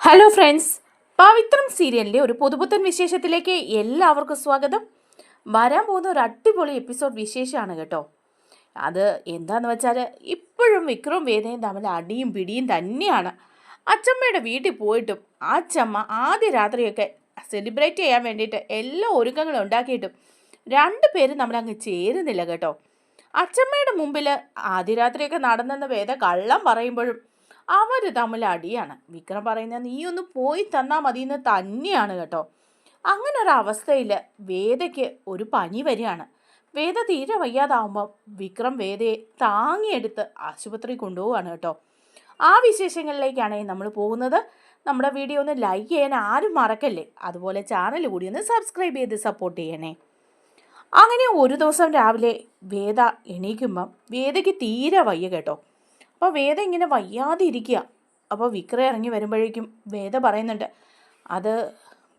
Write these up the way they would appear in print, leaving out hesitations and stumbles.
Hello friends, പവിത്രം സീരിയലിൻ്റെ ഒരു പുതുപുത്തൻ വിശേഷത്തിലേക്ക് എല്ലാവർക്കും സ്വാഗതം. വരാൻ പോകുന്ന ഒരു അടിപൊളി എപ്പിസോഡ് വിശേഷമാണ് കേട്ടോ. അത് എന്താണെന്ന് വെച്ചാൽ ഇപ്പോഴും വിക്രവും വേദയും തമ്മിൽ അടിയും പിടിയും തന്നെയാണ്. അച്ചമ്മയുടെ വീട്ടിൽ പോയിട്ടും അച്ചമ്മ ആദ്യ രാത്രിയൊക്കെ സെലിബ്രേറ്റ് ചെയ്യാൻ വേണ്ടിയിട്ട് എല്ലാ ഒരുക്കങ്ങളും ഉണ്ടാക്കിയിട്ടും രണ്ടുപേരും നമ്മളങ്ങ് ചേരുന്നില്ല കേട്ടോ. അച്ചമ്മയുടെ മുമ്പിൽ ആദ്യ രാത്രിയൊക്കെ നടന്നെന്ന് വേദ കള്ളം പറയുമ്പോഴും അവർ തമ്മിൽ അടിയാണ്. വിക്രം പറയുന്നത് നീ ഒന്ന് പോയി തന്നാൽ മതി എന്ന് തന്നെയാണ് കേട്ടോ. അങ്ങനെ ഒരു അവസ്ഥയിൽ വേദയ്ക്ക് ഒരു പനി വരികയാണ്. വേദ തീരെ വയ്യാതാവുമ്പോൾ വിക്രം വേദയെ താങ്ങിയെടുത്ത് ആശുപത്രി കൊണ്ടുപോവാണ് കേട്ടോ. ആ വിശേഷങ്ങളിലേക്കാണ് നമ്മൾ പോകുന്നത്. നമ്മുടെ വീഡിയോ ഒന്ന് ലൈക്ക് ചെയ്യാൻ ആരും മറക്കല്ലേ. അതുപോലെ ചാനൽ കൂടി ഒന്ന് സബ്സ്ക്രൈബ് ചെയ്ത് സപ്പോർട്ട് ചെയ്യണേ. അങ്ങനെ ഒരു ദിവസം രാവിലെ വേദ എണീക്കുമ്പം വേദയ്ക്ക് തീരെ വയ്യ കേട്ടോ. അപ്പോൾ വേദ ഇങ്ങനെ വയ്യാതെ ഇരിക്കുക. അപ്പോൾ വിക്രം ഇറങ്ങി വരുമ്പോഴേക്കും വേദ പറയുന്നുണ്ട്, അത്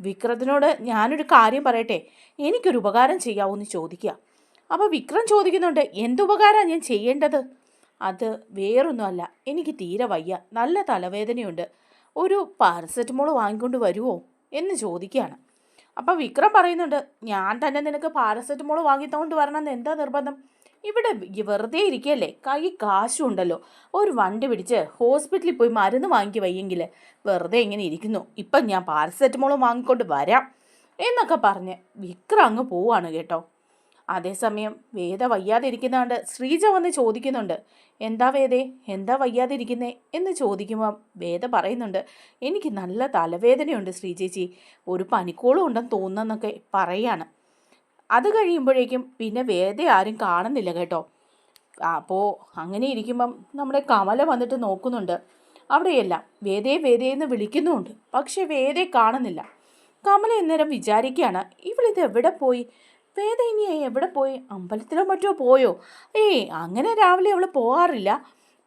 വിക്രത്തിനോട് ഞാനൊരു കാര്യം പറയട്ടെ, എനിക്കൊരു ഉപകാരം ചെയ്യാവോന്ന് ചോദിക്കുക. അപ്പോൾ വിക്രം ചോദിക്കുന്നുണ്ട്, എന്തുപകാരമാണ് ഞാൻ ചെയ്യേണ്ടത്? അത് വേറൊന്നുമല്ല, എനിക്ക് തീരെ വയ്യ, നല്ല തലവേദനയുണ്ട്, ഒരു പാരസെറ്റമോൾ വാങ്ങിക്കൊണ്ട് വരുമോ എന്ന് ചോദിക്കുകയാണ്. അപ്പോൾ വിക്രം പറയുന്നുണ്ട്, ഞാൻ തന്നെ നിനക്ക് പാരസെറ്റമോൾ വാങ്ങിത്തോണ്ട് വരണമെന്ന് എന്താ നിർബന്ധം? ഇവിടെ വെറുതെ ഇരിക്കുകയല്ലേ, കൈ കാശും ഉണ്ടല്ലോ, ഒരു വണ്ടി പിടിച്ച് ഹോസ്പിറ്റലിൽ പോയി മരുന്ന് വാങ്ങിക്ക് വയ്യെങ്കിൽ വെറുതെ ഇങ്ങനെ ഇരിക്കുന്നു, ഇപ്പം ഞാൻ പാരസെറ്റമോളും വാങ്ങിക്കൊണ്ട് വരാം എന്നൊക്കെ പറഞ്ഞ് വിക്രം അങ്ങ് പോവാണ് കേട്ടോ. അതേസമയം വേദ വയ്യാതെ ഇരിക്കുന്നതുകൊണ്ട് ശ്രീജ വന്ന് ചോദിക്കുന്നുണ്ട്, എന്താ വേദേ, എന്താ വയ്യാതെ ഇരിക്കുന്നേ എന്ന് ചോദിക്കുമ്പം വേദ പറയുന്നുണ്ട്, എനിക്ക് നല്ല തലവേദനയുണ്ട് ശ്രീജേച്ചി, ഒരു പനിക്കോളും ഉണ്ടെന്ന് തോന്നുന്നൊക്കെ പറയാണ്. അത് കഴിയുമ്പോഴേക്കും പിന്നെ വേദ ആരും കാണുന്നില്ല കേട്ടോ. അപ്പോൾ അങ്ങനെ ഇരിക്കുമ്പം നമ്മുടെ കമല വന്നിട്ട് നോക്കുന്നുണ്ട്. അവിടെയെല്ലാം വേദയെ വേദയെന്ന് വിളിക്കുന്നുമുണ്ട്, പക്ഷെ വേദയെ കാണുന്നില്ല. കമല അന്നേരം വിചാരിക്കുകയാണ്, ഇവളിത് എവിടെ പോയി, വേദ ഇനി എവിടെ പോയി, അമ്പലത്തിലോ മറ്റോ പോയോ? അങ്ങനെ രാവിലെ അവൾ പോകാറില്ല,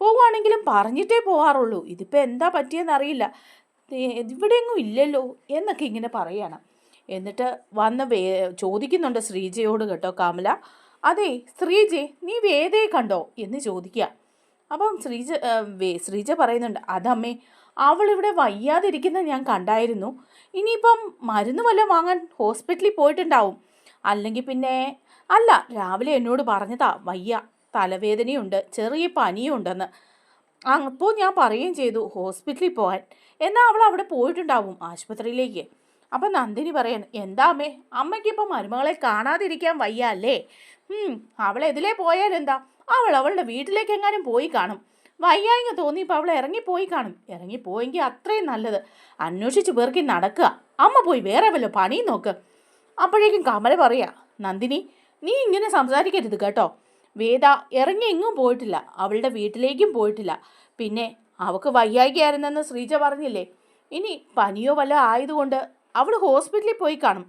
പോവുകയാണെങ്കിലും പറഞ്ഞിട്ടേ പോകാറുള്ളൂ, ഇതിപ്പോൾ എന്താ പറ്റിയെന്നറിയില്ല, ഇവിടെയെങ്ങും ഇല്ലല്ലോ എന്നൊക്കെ ഇങ്ങനെ പറയാണ്. എന്നിട്ട് വന്ന് ചോദിക്കുന്നുണ്ട് ശ്രീജയോട് കേട്ടോ കമല, അതെ ശ്രീജയെ, നീ വേദയെ കണ്ടോ എന്ന് ചോദിക്കുക. അപ്പം ശ്രീജ പറയുന്നുണ്ട്, അതമ്മേ, അവളിവിടെ വയ്യാതിരിക്കുന്നത് ഞാൻ കണ്ടായിരുന്നു, ഇനിയിപ്പം മരുന്ന് വല്ലതും വാങ്ങാൻ ഹോസ്പിറ്റലിൽ പോയിട്ടുണ്ടാവും, അല്ലെങ്കിൽ പിന്നെ അല്ല, രാവിലെ എന്നോട് പറഞ്ഞതാ വയ്യ, തലവേദനയുണ്ട്, ചെറിയ പനിയും ഉണ്ടെന്ന്. അപ്പോൾ ഞാൻ പറയുകയും ചെയ്തു ഹോസ്പിറ്റലിൽ പോകാൻ, എന്നാൽ അവൾ അവിടെ പോയിട്ടുണ്ടാവും ആശുപത്രിയിലേക്ക്. അപ്പം നന്ദിനി പറയാണ്, എന്താ അമ്മേ, അമ്മയ്ക്കിപ്പം മരുമകളെ കാണാതിരിക്കാൻ വയ്യ അല്ലേ? അവളെതിലേ പോയാലെന്താ, അവളുടെ വീട്ടിലേക്ക് എങ്ങാനും പോയി കാണും, വയ്യായ്ക തോന്നിയപ്പോൾ അവൾ ഇറങ്ങിപ്പോയി കാണും, ഇറങ്ങിപ്പോയെങ്കിൽ അത്രയും നല്ലത്, അന്വേഷിച്ച് പേർക്ക് നടക്കുക, അമ്മ പോയി വേറെ വല്ല പണിയും നോക്ക്. അപ്പോഴേക്കും കമല പറയാ, നന്ദിനി നീ ഇങ്ങനെ സംസാരിക്കരുത് കേട്ടോ, വേദ ഇറങ്ങി എങ്ങും പോയിട്ടില്ല, അവളുടെ വീട്ടിലേക്കും പോയിട്ടില്ല, പിന്നെ അവൾക്ക് വയ്യായ്കയായിരുന്നെന്ന് ശ്രീജ പറഞ്ഞില്ലേ, ഇനി പനിയോ വല്ല ആയതുകൊണ്ട് അവൾ ഹോസ്പിറ്റലിൽ പോയി കാണും,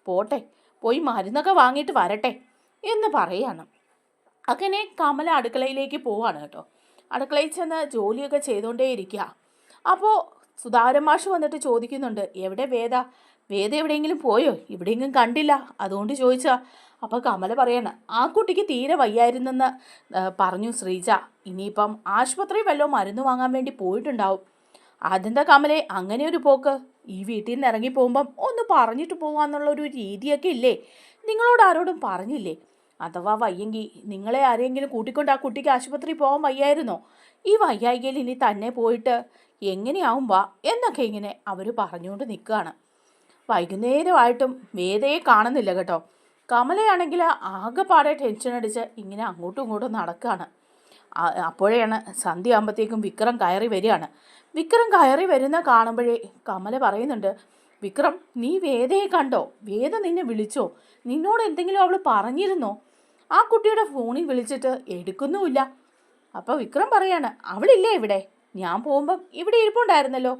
പോട്ടെ, പോയി മരുന്നൊക്കെ വാങ്ങിയിട്ട് വരട്ടെ എന്ന് പറയാണ്. അങ്ങനെ കമല അടുക്കളയിലേക്ക് പോവാണ് കേട്ടോ. അടുക്കളയിൽ ചെന്ന് ജോലിയൊക്കെ ചെയ്തുകൊണ്ടേ ഇരിക്കുക. അപ്പോൾ സുധാകരൻ മാഷ് വന്നിട്ട് ചോദിക്കുന്നുണ്ട്, എവിടെ വേദ, വേദ എവിടെയെങ്കിലും പോയോ, ഇവിടെയെങ്കിലും കണ്ടില്ല, അതുകൊണ്ട് ചോദിച്ചാ. അപ്പോൾ കമല പറയാണ്, ആ കുട്ടിക്ക് തീരെ വയ്യായിരുന്നെന്ന് പറഞ്ഞു ശ്രീജ, ഇനിയിപ്പം ആശുപത്രി വല്ലതും മരുന്ന് വാങ്ങാൻ വേണ്ടി പോയിട്ടുണ്ടാവും. അതെന്താ കമലെ അങ്ങനെ ഒരു പോക്ക്, ഈ വീട്ടിൽ നിന്ന് ഇറങ്ങി പോകുമ്പം ഒന്ന് പറഞ്ഞിട്ട് പോകാമെന്നുള്ളൊരു രീതിയൊക്കെ ഇല്ലേ, നിങ്ങളോട് ആരോടും പറഞ്ഞില്ലേ? അഥവാ വയ്യെങ്കിൽ നിങ്ങളെ ആരെങ്കിലും കൂട്ടിക്കൊണ്ട് ആ കുട്ടിക്ക് ആശുപത്രി പോകാൻ വയ്യായിരുന്നോ? ഈ വയ്യായികയിൽ ഇനി തന്നെ പോയിട്ട് എങ്ങനെയാവും വാ എന്നൊക്കെ ഇങ്ങനെ അവർ പറഞ്ഞുകൊണ്ട് നിൽക്കുകയാണ്. വൈകുന്നേരമായിട്ടും വേദയെ കാണുന്നില്ല കേട്ടോ. കമലയാണെങ്കിൽ ആകെപ്പാടെ ടെൻഷൻ അടിച്ച് ഇങ്ങനെ അങ്ങോട്ടും ഇങ്ങോട്ടും നടക്കുകയാണ്. അപ്പോഴാണ് സന്ധ്യ ആകുമ്പോഴത്തേക്കും വിക്രം കയറി വരികയാണ്. വിക്രം കയറി വരുന്ന കാണുമ്പോഴേ കമല പറയുന്നുണ്ട്, വിക്രം നീ വേദയെ കണ്ടോ, വേദ നിന്നെ വിളിച്ചോ, നിന്നോട് എന്തെങ്കിലും അവൾ പറഞ്ഞിരുന്നോ? ആ കുട്ടിയുടെ ഫോണിൽ വിളിച്ചിട്ട് എടുക്കുന്നുമില്ല. അപ്പോൾ വിക്രം പറയാണ്, അവളില്ലേ ഇവിടെ, ഞാൻ പോകുമ്പം ഇവിടെ ഇരിപ്പുണ്ടായിരുന്നല്ലോ,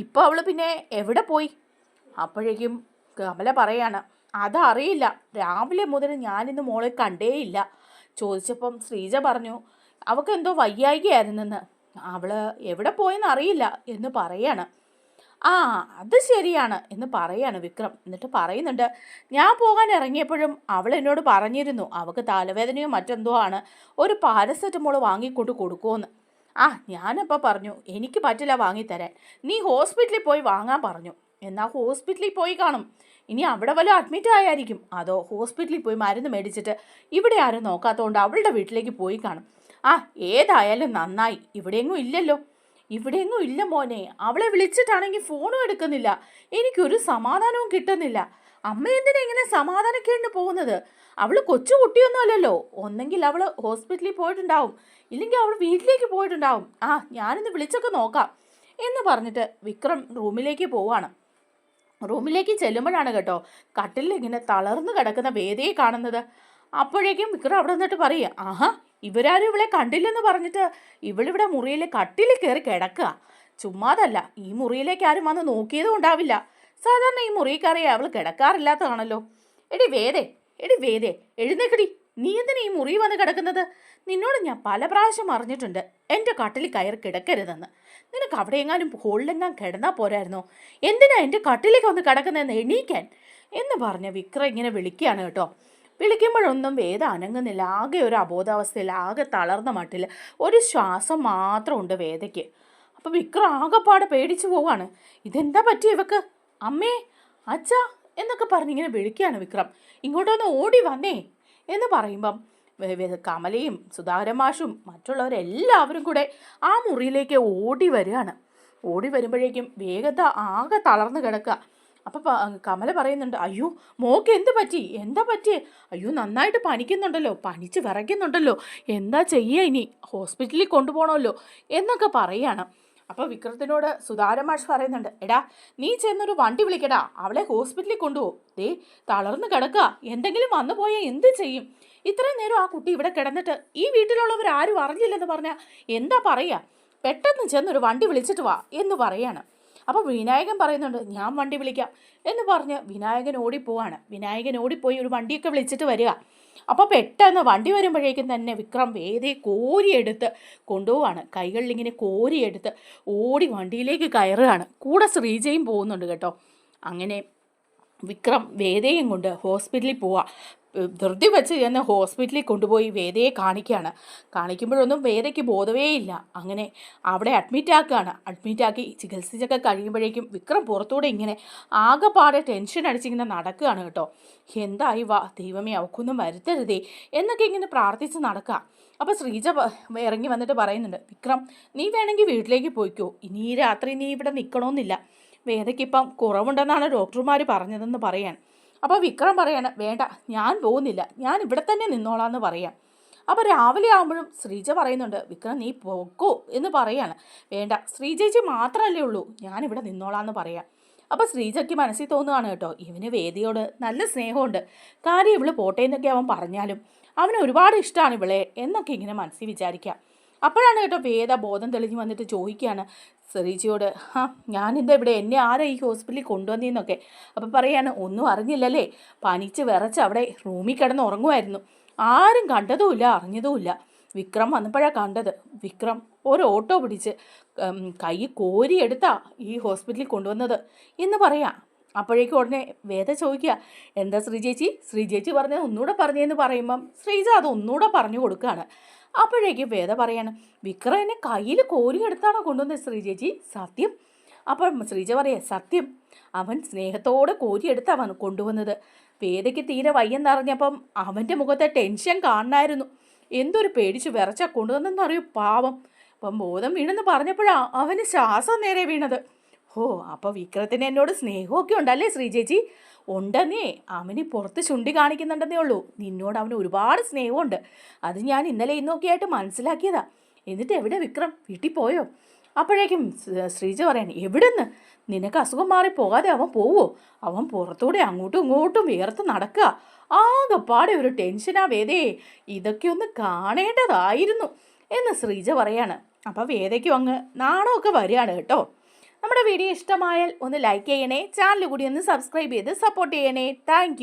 ഇപ്പോൾ അവൾ പിന്നെ എവിടെ പോയി? അപ്പോഴേക്കും കമല പറയാണ്, അതറിയില്ല, രാവിലെ മുതൽ ഞാനിന്ന് മോളെ കണ്ടേയില്ല. ചോദിച്ചപ്പം ശ്രീജ പറഞ്ഞു അവൾക്ക് എന്തോ വയ്യായികയായിരുന്നെന്ന്, അവൾ എവിടെ പോയെന്ന് അറിയില്ല എന്ന് പറയാണ്. അത് ശരിയാണ് എന്ന് പറയാണ് വിക്രം. എന്നിട്ട് പറയുന്നുണ്ട്, ഞാൻ പോകാൻ ഇറങ്ങിയപ്പോഴും അവൾ എന്നോട് പറഞ്ഞിരുന്നു അവൾക്ക് തലവേദനയോ മറ്റെന്തോ ആണ്, ഒരു പാരസെറ്റമോൾ വാങ്ങിക്കൊണ്ട് കൊടുക്കുമെന്ന്. ആ ഞാനപ്പോൾ പറഞ്ഞു എനിക്ക് പറ്റില്ല വാങ്ങിത്തരാൻ, നീ ഹോസ്പിറ്റലിൽ പോയി വാങ്ങാൻ പറഞ്ഞു. എന്നാൽ ഹോസ്പിറ്റലിൽ പോയി കാണും. ഇനി അവിടെ വല്ല അഡ്മിറ്റ് ആയായിരിക്കും, അതോ ഹോസ്പിറ്റലിൽ പോയി മരുന്ന് മേടിച്ചിട്ട് ഇവിടെ ആരും നോക്കാത്തതുകൊണ്ട് അവളുടെ വീട്ടിലേക്ക് പോയി കാണും. ആ ഏതായാലും നന്നായി, ഇവിടെയെങ്ങും ഇല്ലല്ലോ. ഇവിടെയെങ്ങും ഇല്ല മോനെ. അവളെ വിളിച്ചിട്ടാണെങ്കിൽ ഫോണും എടുക്കുന്നില്ല. എനിക്കൊരു സമാധാനവും കിട്ടുന്നില്ല. അമ്മ എന്തിനാ ഇങ്ങനെ സമാധാനക്കേണ്ടിന് പോകുന്നത്? അവൾ കൊച്ചു കുട്ടിയൊന്നും അല്ലല്ലോ. ഒന്നെങ്കിൽ അവൾ ഹോസ്പിറ്റലിൽ പോയിട്ടുണ്ടാവും, ഇല്ലെങ്കിൽ അവൾ വീട്ടിലേക്ക് പോയിട്ടുണ്ടാവും. ആ ഞാനിന്ന് വിളിച്ചൊക്കെ നോക്കാം എന്ന് പറഞ്ഞിട്ട് വിക്രം റൂമിലേക്ക് പോവാണ്. റൂമിലേക്ക് ചെല്ലുമ്പോഴാണ് കേട്ടോ കട്ടിലിൽ ഇങ്ങനെ തളർന്നു കിടക്കുന്ന വേദയെ കാണുന്നത്. അപ്പോഴേക്കും വിക്രം അവിടെ നിന്നിട്ട് പറയുക, ആഹാ ഇവരാരും ഇവളെ കണ്ടില്ലെന്ന് പറഞ്ഞിട്ട് ഇവളിവിടെ മുറിയിലെ കട്ടിലിൽ കയറി കിടക്കുക. ചുമ്മാതല്ല, ഈ മുറിയിലേക്ക് ആരും വന്ന് നോക്കിയതും ഉണ്ടാവില്ല. സാധാരണ ഈ മുറിയിൽ കയറി അവൾ കിടക്കാറില്ലാത്തതാണല്ലോ. എടി വേദേ, എടി വേദേ, എഴുന്നേക്കടി. നീ എന്തിനാ ഈ മുറി വന്ന് കിടക്കുന്നത്? നിന്നോട് ഞാൻ പല പ്രാവശ്യം അറിഞ്ഞിട്ടുണ്ട് എൻ്റെ കട്ടിലിൽ കയറി കിടക്കരുതെന്ന്. നിനക്ക് അവിടെ എങ്ങാനും ഹോളിലെങ്ങാനും കിടന്നാൽ പോരായിരുന്നോ? എന്തിനാ എൻ്റെ കട്ടിലേക്ക് വന്ന് കിടക്കുന്നതെന്ന് എണീക്കാൻ എന്ന് പറഞ്ഞ് വിക്രം ഇങ്ങനെ വിളിക്കുകയാണ് കേട്ടോ. വിളിക്കുമ്പോഴൊന്നും വേദ അനങ്ങുന്നില്ല. ആകെ ഒരു അബോധാവസ്ഥയിൽ, ആകെ തളർന്ന മട്ടിൽ ഒരു ശ്വാസം മാത്രമുണ്ട് വേദയ്ക്ക്. അപ്പോൾ വിക്രം ആകെപ്പാടെ പേടിച്ചു പോവാണ്. ഇതെന്താ പറ്റിയ ഇവക്ക്? അമ്മേ, അച്ഛാ എന്നൊക്കെ പറഞ്ഞിങ്ങനെ വിളിക്കുകയാണ് വിക്രം. ഇങ്ങോട്ടൊന്ന് ഓടി വന്നേ എന്ന് പറയുമ്പം കമലയും സുധാകരൻ മാഷും മറ്റുള്ളവരെല്ലാവരും കൂടെ ആ മുറിയിലേക്ക് ഓടി വരികയാണ്. ഓടി വരുമ്പോഴേക്കും വേഗത ആകെ തളർന്നു കിടക്കുക. അപ്പം കമല പറയുന്നുണ്ട്, അയ്യോ മോക്ക് എന്ത് പറ്റി, എന്താ പറ്റിയേ? അയ്യോ നന്നായിട്ട് പനിക്കുന്നുണ്ടല്ലോ, പനിച്ച് വിറയ്ക്കുന്നുണ്ടല്ലോ, എന്താ ചെയ്യുക ഇനി? ഹോസ്പിറ്റലിൽ കൊണ്ടുപോകണമല്ലോ എന്നൊക്കെ പറയുകയാണ്. അപ്പോൾ വിക്രത്തിനോട് സുധാകരൻ മാഷ് പറയുന്നുണ്ട്, എടാ നീ ചെന്നൊരു വണ്ടി വിളിക്കടാ, അവളെ ഹോസ്പിറ്റലിൽ കൊണ്ടുപോകും. ദേ തളർന്ന് കിടക്കുക, എന്തെങ്കിലും വന്നു പോയാൽ എന്ത് ചെയ്യും? ഇത്രയും നേരം ആ കുട്ടി ഇവിടെ കിടന്നിട്ട് ഈ വീട്ടിലുള്ളവരാരും അറിഞ്ഞില്ലെന്ന് പറഞ്ഞാൽ എന്താ പറയുക? പെട്ടെന്ന് ചെന്നൊരു വണ്ടി വിളിച്ചിട്ട് വാ എന്ന് പറയാണ്. അപ്പോൾ വിനായകൻ പറയുന്നുണ്ട്, ഞാൻ വണ്ടി വിളിക്കാം എന്ന് പറഞ്ഞ് വിനായകൻ ഓടിപ്പോവാണ്. വിനായകൻ ഓടിപ്പോയി ഒരു വണ്ടിയൊക്കെ വിളിച്ചിട്ട് വരിക. അപ്പോൾ പെട്ടെന്ന് വണ്ടി വരുമ്പോഴേക്കും തന്നെ വിക്രം വേദയെ കോരിയെടുത്ത് കൊണ്ടുപോവാണ്. കൈകളിലിങ്ങനെ കോരിയെടുത്ത് ഓടി വണ്ടിയിലേക്ക് കയറുകയാണ്. കൂടെ ശ്രീജയും പോകുന്നുണ്ട് കേട്ടോ. അങ്ങനെ വിക്രം വേദയും കൊണ്ട് ഹോസ്പിറ്റലിൽ പോവാ. ധൃതി വെച്ച് ചെന്ന് ഹോസ്പിറ്റലിൽ കൊണ്ടുപോയി വേദയെ കാണിക്കുകയാണ്. കാണിക്കുമ്പോഴൊന്നും വേദയ്ക്ക് ബോധവേ ഇല്ല. അങ്ങനെ അവിടെ അഡ്മിറ്റാക്കി ചികിത്സിച്ചൊക്കെ കഴിയുമ്പോഴേക്കും വിക്രം പുറത്തൂടെ ഇങ്ങനെ ആകെപ്പാടെ ടെൻഷൻ അടിച്ചിങ്ങനെ നടക്കുകയാണ് കേട്ടോ. എന്തായി വാ ദൈവമേ, അവക്കൊന്നും വരുത്തരുതേ എന്നൊക്കെ ഇങ്ങനെ പ്രാർത്ഥിച്ച് നടക്കുക. അപ്പോൾ ശ്രീജ ഇറങ്ങി വന്നിട്ട് പറയുന്നുണ്ട്, വിക്രം നീ വേണമെങ്കിൽ വീട്ടിലേക്ക് പോയിക്കോ, ഇനി ഈ രാത്രി നീ ഇവിടെ നിൽക്കണമെന്നില്ല, വേദയ്ക്കിപ്പം കുറവുണ്ടെന്നാണ് ഡോക്ടർമാർ പറഞ്ഞതെന്ന് പറയാൻ. അപ്പോൾ വിക്രം പറയാണ്, വേണ്ട ഞാൻ പോകുന്നില്ല, ഞാൻ ഇവിടെ തന്നെ നിന്നോളാന്ന് പറയാം. അപ്പോൾ രാവിലെ ആകുമ്പോഴും ശ്രീജ പറയുന്നുണ്ട്, വിക്രം നീ പോക്കോ എന്ന് പറയാണ്. വേണ്ട, ശ്രീജേച്ചി മാത്രമല്ലേ ഉള്ളൂ, ഞാനിവിടെ നിന്നോളാന്ന് പറയാം. അപ്പോൾ ശ്രീജയ്ക്ക് മനസ്സിൽ തോന്നുകയാണ് കേട്ടോ, ഇവന് വേദിയോട് നല്ല സ്നേഹമുണ്ട്, കാര്യം ഇവള് പോട്ടെ എന്നൊക്കെ അവൻ പറഞ്ഞാലും അവന് ഒരുപാട് ഇഷ്ടമാണ് ഇവളെ എന്നൊക്കെ ഇങ്ങനെ മനസ്സിൽ വിചാരിക്കുക. അപ്പോഴാണ് കേട്ടോ വേദ ബോധം തെളിഞ്ഞ് വന്നിട്ട് ചോദിക്കുകയാണ് ശ്രീജിയോട്, ഞാനിഎന്താ ഇവിടെ, എന്നെ ആരാ ഈ ഹോസ്പിറ്റലിൽ കൊണ്ടുവന്നതെന്നൊക്കെ. അപ്പം പറയാണ്, ഒന്നും അറിഞ്ഞില്ലല്ലേ, പനിച്ച് വിറച്ച് അവിടെ റൂമിൽ കിടന്ന് ഉറങ്ങുമായിരുന്നു, ആരും കണ്ടതുമില്ല അറിഞ്ഞതുമില്ല. വിക്രം വന്നപ്പോഴാണ് കണ്ടത്. വിക്രം ഒരു ഓട്ടോ പിടിച്ച് കൈ കോരിയെടുത്താ ഈ ഹോസ്പിറ്റലിൽ കൊണ്ടുവന്നത് എന്ന് പറയാം. അപ്പോഴേക്കും ഉടനെ വേദ ചോദിക്കുക, എന്താ ശ്രീജേച്ചി പറഞ്ഞത് ഒന്നുകൂടെ പറഞ്ഞതെന്ന് പറയുമ്പം ശ്രീജ അത് ഒന്നുകൂടെ പറഞ്ഞു കൊടുക്കുകയാണ്. അപ്പോഴേക്കും വേദ പറയാണ്, വിക്രം എന്നെ കയ്യിൽ കോരിയെടുത്താണോ കൊണ്ടുവന്നത് ശ്രീജേച്ചി, സത്യം? അപ്പം ശ്രീജ പറയാ, സത്യം, അവൻ സ്നേഹത്തോടെ കോരിയെടുത്താണ് കൊണ്ടുവന്നത്. വേദയ്ക്ക് തീരെ വയ്യെന്നറിഞ്ഞപ്പം അവൻ്റെ മുഖത്തെ ടെൻഷൻ കാണണമായിരുന്നു. എന്തൊരു പേടിച്ച് വിറച്ചാ കൊണ്ടുവന്നെന്നറിയൂ പാവം. അപ്പം ബോധം വീണെന്ന് പറഞ്ഞപ്പോഴാണ് അവന് ശ്വാസം നേരെ വീണത്. ഓ, അപ്പോൾ വിക്രത്തിന് എന്നോട് സ്നേഹമൊക്കെ ഉണ്ടല്ലേ ശ്രീജേച്ചി? ഉണ്ടെന്നേ, അവന് പുറത്ത് ചുണ്ടി കാണിക്കുന്നുണ്ടെന്നേ ഉള്ളൂ, നിന്നോട് അവന് ഒരുപാട് സ്നേഹമുണ്ട്. അത് ഞാൻ ഇന്നലെ ഇന്നൊക്കെ ആയിട്ട് മനസ്സിലാക്കിയതാ. എന്നിട്ട് എവിടെ വിക്രം, വീട്ടിൽ പോയോ? അപ്പോഴേക്കും ശ്രീജ പറയാണ്, എവിടുന്ന്, നിനക്ക് അസുഖം മാറി പോകാതെ അവൻ പോവോ? അവൻ പുറത്തൂടെ അങ്ങോട്ടും ഇങ്ങോട്ടും വിയർത്ത് നടക്കുക, ആകെപ്പാടെ ഒരു ടെൻഷനാ വേദയെ, ഇതൊക്കെ ഒന്ന് കാണേണ്ടതായിരുന്നു എന്ന് ശ്രീജ പറയാണ്. അപ്പോൾ വേദയ്ക്കും അങ്ങ് നാണമൊക്കെ വരികയാണ് കേട്ടോ. നമ്മുടെ വീഡിയോ ഇഷ്ടമായാൽ ഒന്ന് ലൈക്ക് ചെയ്യണേ, ചാനൽ കൂടി ഒന്ന് സബ്സ്ക്രൈബ് ചെയ്ത് സപ്പോർട്ട് ചെയ്യണേ. താങ്ക്